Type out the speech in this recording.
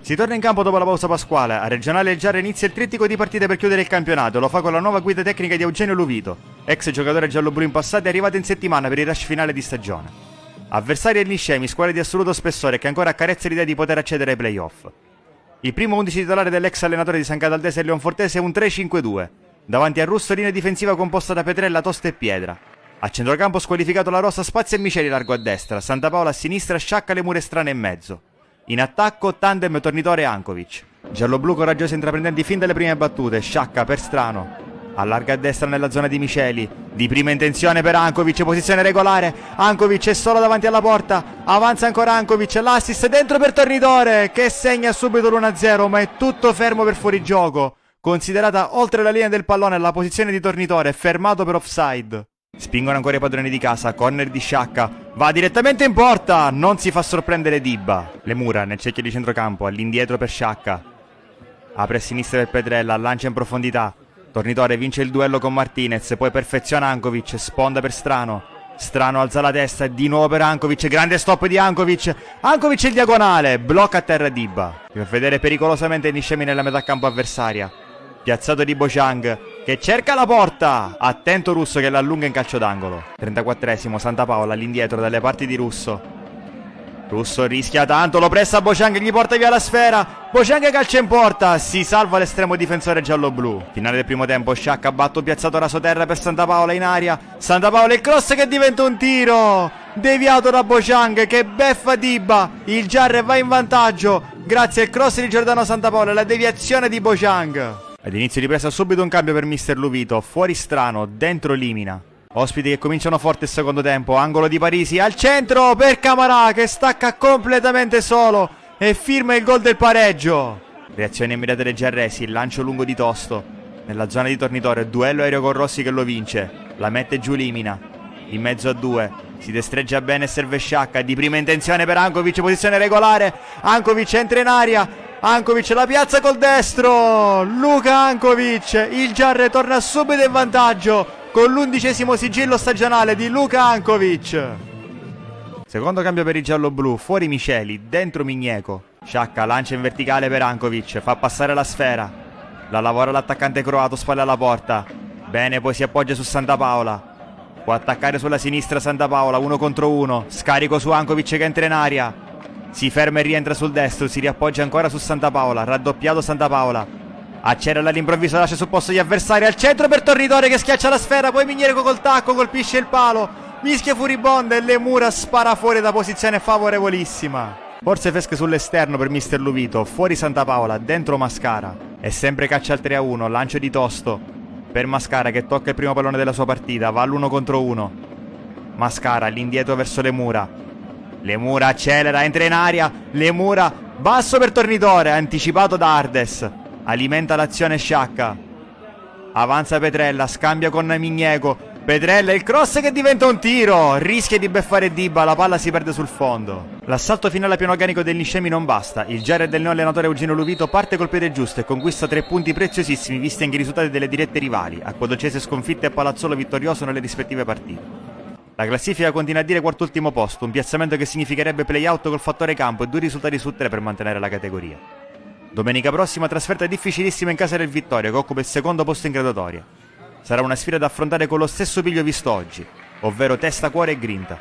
Si torna in campo dopo la pausa pasquale. A Regionale il Giarre inizia il trittico di partite per chiudere il campionato. Lo fa con la nuova guida tecnica di Eugenio Luvito, ex giocatore gialloblu in passato e arrivato in settimana per il rush finale di stagione. Avversari e Niscemi, squadre di assoluto spessore che ancora accarezza l'idea di poter accedere ai playoff. Il primo 11 titolare dell'ex allenatore di San Cataldese e Leonfortese è un 3-5-2. Davanti a Russo linea difensiva composta da Petrella, Tosta e Piedra. A centrocampo squalificato la rosa, Spazio e Miceli largo a destra, Santa Paola a sinistra, Sciacca, le mura strane in mezzo. In attacco Tandem, Tornitore e Ankovic. Gialloblu coraggiosi intraprendenti fin dalle prime battute, Sciacca per Strano. Allarga a destra nella zona di Miceli. Di prima intenzione per Ankovic, posizione regolare. Ankovic è solo davanti alla porta. Avanza ancora Ankovic, l'assist dentro per Tornitore che segna subito l'1-0, ma è tutto fermo per fuorigioco. Considerata oltre la linea del pallone la posizione di Tornitore, fermato per offside. Spingono ancora i padroni di casa, corner di Sciacca, va direttamente in porta, non si fa sorprendere Dibba. Le mura nel cerchio di centrocampo, all'indietro per Sciacca. Apre a sinistra per Petrella, lancia in profondità. Tornitore vince il duello con Martinez, poi perfeziona Ankovic, sponda per Strano. Strano alza la testa, di nuovo per Ankovic, grande stop di Ankovic. Ankovic in diagonale, blocca a terra Dibba. Per vedere pericolosamente Niscemi nella metà campo avversaria. Piazzato di Bochang che cerca la porta, attento Russo che l'allunga in calcio d'angolo. 34esimo, Santa Paola all'indietro dalle parti di Russo. Russo rischia tanto, lo pressa Bochang, gli porta via la sfera. Bochang calcia in porta, si salva l'estremo difensore giallo-blu. Finale del primo tempo, Sciacca batto piazzato rasoterra per Santa Paola in aria. Santa Paola il cross che diventa un tiro, deviato da Bochang che beffa Dibba. Il Giarre va in vantaggio grazie al cross di Giordano Santa Paola e la deviazione di Bochang. Ad inizio ripresa subito un cambio per mister Luvito, fuori Strano, dentro Limina. Ospiti che cominciano forte il secondo tempo, angolo di Parisi, al centro per Camarà che stacca completamente solo e firma il gol del pareggio. Reazione immediata dei giarresi, il lancio lungo di Tosto. Nella zona di Tornitore, duello aereo con Rossi che lo vince, la mette giù Limina. In mezzo a due, si destreggia bene e serve Sciacca, di prima intenzione per Ankovic, posizione regolare, Ankovic entra in aria. Ankovic la piazza col destro, Luka Ankovic, il Giarre torna subito in vantaggio con l'11° sigillo stagionale di Luka Ankovic. Secondo cambio per i giallo-blu, fuori Miceli, dentro Migneco. Sciacca lancia in verticale per Ankovic, fa passare la sfera. La lavora l'attaccante croato, spalle alla porta. Bene, poi si appoggia su Santa Paola. Può attaccare sulla sinistra Santa Paola, 1 contro 1. Scarico su Ankovic che entra in aria. Si ferma e rientra sul destro, si riappoggia ancora su Santa Paola, raddoppiato Santa Paola. Accelera all'improvviso, lascia sul posto gli avversari, al centro per Tornitore che schiaccia la sfera, poi Migneco col tacco colpisce il palo, mischia furibonda e le mura spara fuori da posizione favorevolissima. Forse fesche sull'esterno per mister Luvito, fuori Santa Paola, dentro Mascara. E sempre caccia al 3-1, lancio di Tosto per Mascara che tocca il primo pallone della sua partita, va all'1 contro 1. Mascara all'indietro verso le mura. Le mura accelera, entra in aria, le mura, basso per Tornitore, anticipato da Ardes. Alimenta l'azione Sciacca. Avanza Petrella, scambia con Migneco. Petrella, il cross che diventa un tiro, rischia di beffare Dibba, la palla si perde sul fondo. L'assalto finale a piano organico del Niscemi non basta. Il Giarre del neo allenatore Eugenio Luvito parte col piede giusto e conquista 3 punti preziosissimi visti anche i risultati delle dirette rivali. Acquadocese sconfitte e Palazzolo vittorioso nelle rispettive partite. La classifica continua a dire quart'ultimo posto, un piazzamento che significherebbe play-out col fattore campo e 2 risultati su 3 per mantenere la categoria. Domenica prossima trasferta difficilissima in casa del Vittoria che occupa il secondo posto in graduatoria. Sarà una sfida da affrontare con lo stesso piglio visto oggi, ovvero testa, cuore e grinta.